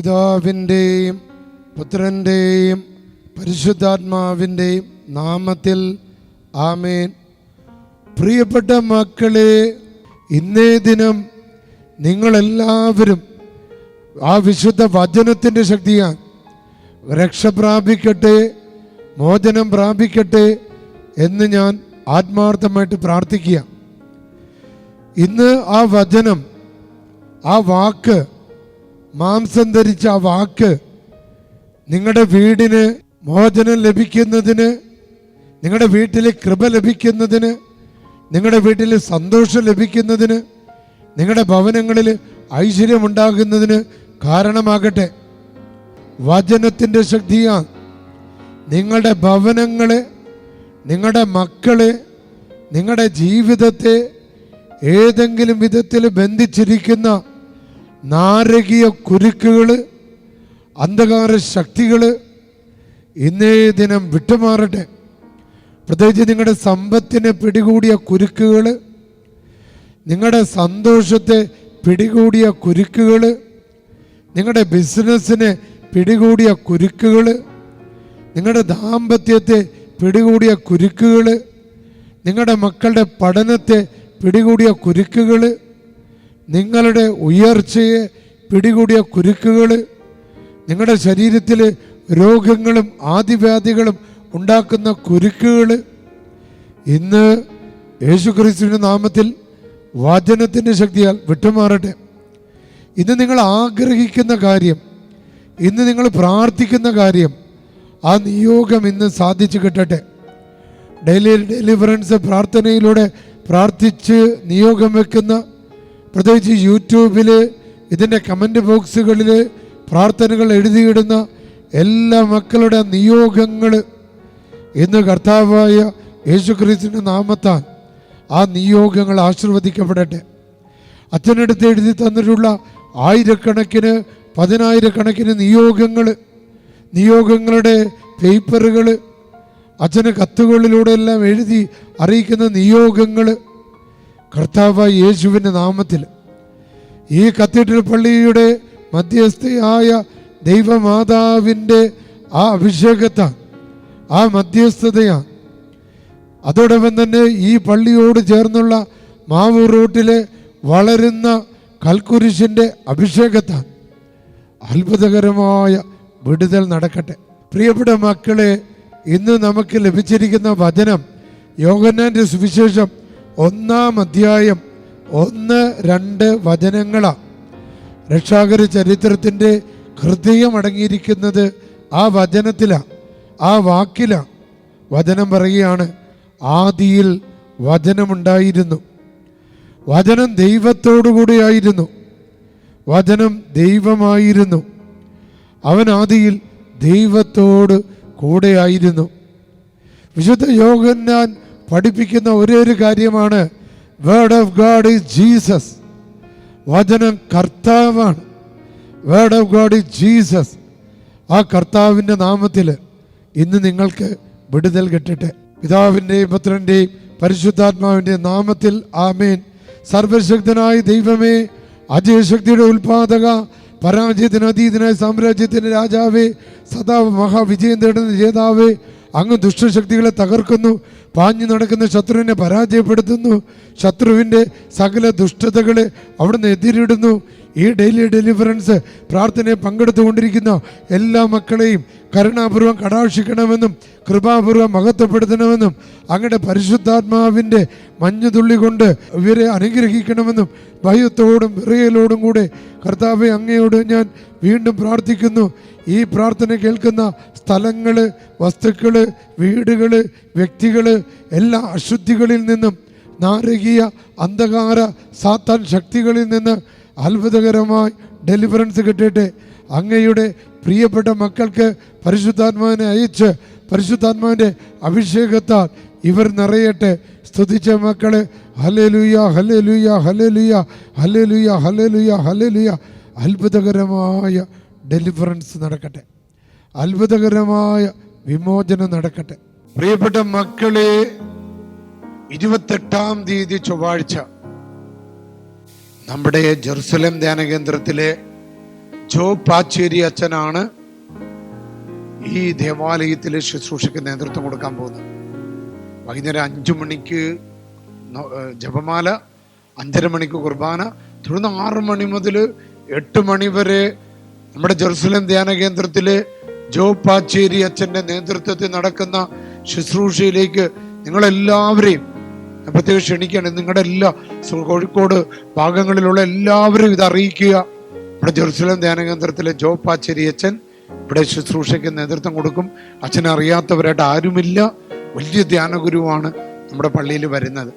പിതാവിൻ്റെയും പുത്രൻ്റെയും പരിശുദ്ധാത്മാവിൻ്റെയും നാമത്തിൽ ആമേൻ. പ്രിയപ്പെട്ട മക്കളെ, ഇന്നേ ദിനം നിങ്ങളെല്ലാവരും ആ വിശുദ്ധ വചനത്തിൻ്റെ ശക്തിയാൽ രക്ഷ പ്രാപിക്കട്ടെ, മോചനം പ്രാപിക്കട്ടെ എന്ന് ഞാൻ ആത്മാർത്ഥമായിട്ട് പ്രാർത്ഥിക്കുക. ഇന്ന് ആ വചനം, ആ വാക്ക്, മാംസം ധരിച്ച ആ വാക്ക് നിങ്ങളുടെ വീടിന് മോചനം ലഭിക്കുന്നതിന്, നിങ്ങളുടെ വീട്ടിൽ കൃപ ലഭിക്കുന്നതിന്, നിങ്ങളുടെ വീട്ടിൽ സന്തോഷം ലഭിക്കുന്നതിന്, നിങ്ങളുടെ ഭവനങ്ങളിൽ ഐശ്വര്യമുണ്ടാകുന്നതിന് കാരണമാകട്ടെ. വചനത്തിൻ്റെ ശക്തിയാൽ നിങ്ങളുടെ ഭവനങ്ങളെ, നിങ്ങളുടെ മക്കളെ, നിങ്ങളുടെ ജീവിതത്തെ ഏതെങ്കിലും വിധത്തിൽ ബന്ധിച്ചിരിക്കുന്ന നാരകീയ കുരുക്കുകൾ, അന്ധകാര ശക്തികൾ ഇന്നേ ദിനം വിട്ടുമാറട്ടെ. പ്രത്യേകിച്ച് നിങ്ങളുടെ സമ്പത്തിനെ പിടികൂടിയ കുരുക്കുകൾ, നിങ്ങളുടെ സന്തോഷത്തെ പിടികൂടിയ കുരുക്കുകൾ, നിങ്ങളുടെ ബിസിനസ്സിനെ പിടികൂടിയ കുരുക്കുകൾ, നിങ്ങളുടെ ദാമ്പത്യത്തെ പിടികൂടിയ കുരുക്കുകൾ, നിങ്ങളുടെ മക്കളുടെ പഠനത്തെ പിടികൂടിയ കുരുക്കുകൾ, നിങ്ങളുടെ ഉയർച്ചയെ പിടികൂടിയ കുരുക്കുകൾ, നിങ്ങളുടെ ശരീരത്തിൽ രോഗങ്ങളും ആദിവ്യാധികളും ഉണ്ടാക്കുന്ന കുരുക്കുകൾ ഇന്ന് യേശുക്രിസ്തുവിന്റെ നാമത്തിൽ വചനത്തിൻ്റെ ശക്തിയാൽ വിട്ടുമാറട്ടെ. ഇന്ന് നിങ്ങൾ ആഗ്രഹിക്കുന്ന കാര്യം, ഇന്ന് നിങ്ങൾ പ്രാർത്ഥിക്കുന്ന കാര്യം, ആ നിയോഗം ഇന്ന് സാധിച്ചു കിട്ടട്ടെ. ഡെയിലി ഡെലിവറൻസ് പ്രാർത്ഥനയിലൂടെ പ്രാർത്ഥിച്ച് നിയോഗം വെക്കുന്ന, പ്രത്യേകിച്ച് യൂട്യൂബിൽ ഇതിൻ്റെ കമൻറ്റ് ബോക്സുകളിൽ പ്രാർത്ഥനകൾ എഴുതിയിടുന്ന എല്ലാ മക്കളുടെ നിയോഗങ്ങൾ ഇന്ന് കർത്താവായ യേശുക്രിസ്തുവിന്റെ നാമത്താൽ ആ നിയോഗങ്ങൾ ആശീർവദിക്കപ്പെടട്ടെ. അച്ഛനടുത്ത് എഴുതി തന്നിട്ടുള്ള ആയിരക്കണക്കിന് പതിനായിരക്കണക്കിന് നിയോഗങ്ങളുടെ പേപ്പറുകൾ, അച്ഛന് കത്തുകളിലൂടെ എല്ലാം എഴുതി അറിയിക്കുന്ന നിയോഗങ്ങൾ കർത്താവായ യേശുവിൻ്റെ നാമത്തിൽ ഈ കത്തീഡ്രൽ പള്ളിയുടെ മധ്യസ്ഥയായ ദൈവമാതാവിൻ്റെ ആ അഭിഷേകത്താൽ, ആ മധ്യസ്ഥതയാണ്, അതോടൊപ്പം തന്നെ ഈ പള്ളിയോട് ചേർന്നുള്ള മാവൂർ റൂട്ടിലെ വളരുന്ന കൽക്കുരിശിൻ്റെ അഭിഷേകത്താൽ അത്ഭുതകരമായ വിടുതൽ നടക്കട്ടെ. പ്രിയപ്പെട്ട മക്കളെ, ഇന്ന് നമുക്ക് ലഭിച്ചിരിക്കുന്ന വചനം യോഹന്നാന്റെ സുവിശേഷം 1-ാം അധ്യായം 1-2 വചനങ്ങളാണ്. രക്ഷാകര ചരിത്രത്തിൻ്റെ ഹൃദയം അടങ്ങിയിരിക്കുന്നത് ആ വചനത്തിലാണ്, ആ വാക്കിലാണ്. വചനം പറയുകയാണ്, ആദിയിൽ വചനമുണ്ടായിരുന്നു, വചനം ദൈവത്തോടുകൂടിയായിരുന്നു, വചനം ദൈവമായിരുന്നു, അവൻ ആദിയിൽ ദൈവത്തോട് കൂടെയായിരുന്നു. വിശുദ്ധ യോഹന്നാൻ പഠിപ്പിക്കുന്ന ഒരേ ഒരു കാര്യമാണ്, word of God is Jesus. വചനം കർത്താവാണ്. Word of God is Jesus. ആ കർത്താവിൻ്റെ നാമത്തിൽ ഇന്ന് നിങ്ങൾക്ക് വിടുതൽ കിട്ടട്ടെ. പിതാവിൻ്റെയും പുത്രൻ്റെയും പരിശുദ്ധാത്മാവിൻ്റെയും നാമത്തിൽ ആമേൻ. സർവശക്തനായ ദൈവമേ, അജയശക്തിയുടെ ഉൽപാദക, പരാജയത്തിന് അതീതനായ സാമ്രാജ്യത്തിൻ്റെ രാജാവേ, സദാ മഹാവിജയം നേടുന്ന ജേതാവേ, അങ്ങ് ദുഷ്ടശക്തികളെ തകർക്കുന്നു, പാഞ്ഞു നടക്കുന്ന ശത്രുവിനെ പരാജയപ്പെടുത്തുന്നു, ശത്രുവിൻ്റെ സകല ദുഷ്ടതകളെ അവിടുന്ന് എതിരിടുന്നു. ഈ ഡെയിലി ഡെലിവറൻസ് പ്രാർത്ഥനയെ പങ്കെടുത്തുകൊണ്ടിരിക്കുന്ന എല്ലാ മക്കളെയും കരുണാപൂർവ്വം കടാക്ഷിക്കണമെന്നും കൃപാപൂർവ്വം മഹത്വപ്പെടുത്തണമെന്നും അങ്ങയുടെ പരിശുദ്ധാത്മാവിൻ്റെ മഞ്ഞുതുള്ളി കൊണ്ട് ഇവരെ അനുഗ്രഹിക്കണമെന്നും ഭയത്തോടും വിറയലോടും കൂടെ കർത്താവെ അങ്ങയോട് ഞാൻ വീണ്ടും പ്രാർത്ഥിക്കുന്നു. ഈ പ്രാർത്ഥന കേൾക്കുന്ന സ്ഥലങ്ങൾ, വസ്തുക്കൾ, വീടുകൾ, വ്യക്തികൾ, എല്ലാ അശുദ്ധികളിൽ നിന്നും, നാരകീയ അന്ധകാര സാത്താൻ ശക്തികളിൽ നിന്ന് അത്ഭുതകരമായി ഡെലിവറൻസ് കിട്ടട്ടെ. അങ്ങയുടെ പ്രിയപ്പെട്ട മക്കൾക്ക് പരിശുദ്ധാത്മാവിനെ അയച്ച് പരിശുദ്ധാത്മാവിൻ്റെ അഭിഷേകത്താൽ ഇവർ നിറയട്ടെ. സ്തുതിച്ച മക്കളെ, hallelujah hallelujah hallelujah hallelujah hallelujah hallelujah. അത്ഭുതകരമായ ഡെലിവറൻസ് നടക്കട്ടെ, അത്ഭുതകരമായ വിമോചനം നടക്കട്ടെ. പ്രിയപ്പെട്ട മക്കളെ, 28-ാം തീയതി ചൊവ്വാഴ്ച നമ്മുടെ ജെറുസലേം ധ്യാന കേന്ദ്രത്തിലെ ജോ പാച്ചേരി അച്ഛനാണ് ഈ ദേവാലയത്തിലെ ശുശ്രൂഷയ്ക്ക് നേതൃത്വം കൊടുക്കാൻ പോകുന്നത്. വൈകുന്നേരം 5 മണിക്ക് ജപമാല, 5:30 മണിക്ക് കുർബാന, തുടർന്ന് 6 മണി മുതൽ 8 മണി വരെ നമ്മുടെ ജെറുസലേം ധ്യാന കേന്ദ്രത്തിലെ ജോ പാച്ചേരി അച്ഛൻ്റെ നേതൃത്വത്തിൽ നടക്കുന്ന ശുശ്രൂഷയിലേക്ക് നിങ്ങളെല്ലാവരെയും പ്രത്യേകം ക്ഷണിക്കുകയാണ്. നിങ്ങളുടെ എല്ലാ കോഴിക്കോട് ഭാഗങ്ങളിലുള്ള എല്ലാവരും ഇത് അറിയിക്കുക. ഇവിടെ ജെറുസലേം ധ്യാന കേന്ദ്രത്തിലെ ജോ പാച്ചേരി അച്ഛൻ ഇവിടെ ശുശ്രൂഷയ്ക്ക് നേതൃത്വം കൊടുക്കും. അച്ഛനെ അറിയാത്തവരായിട്ട് ആരുമില്ല. വലിയ ധ്യാന ഗുരുവാണ് നമ്മുടെ പള്ളിയിൽ വരുന്നത്.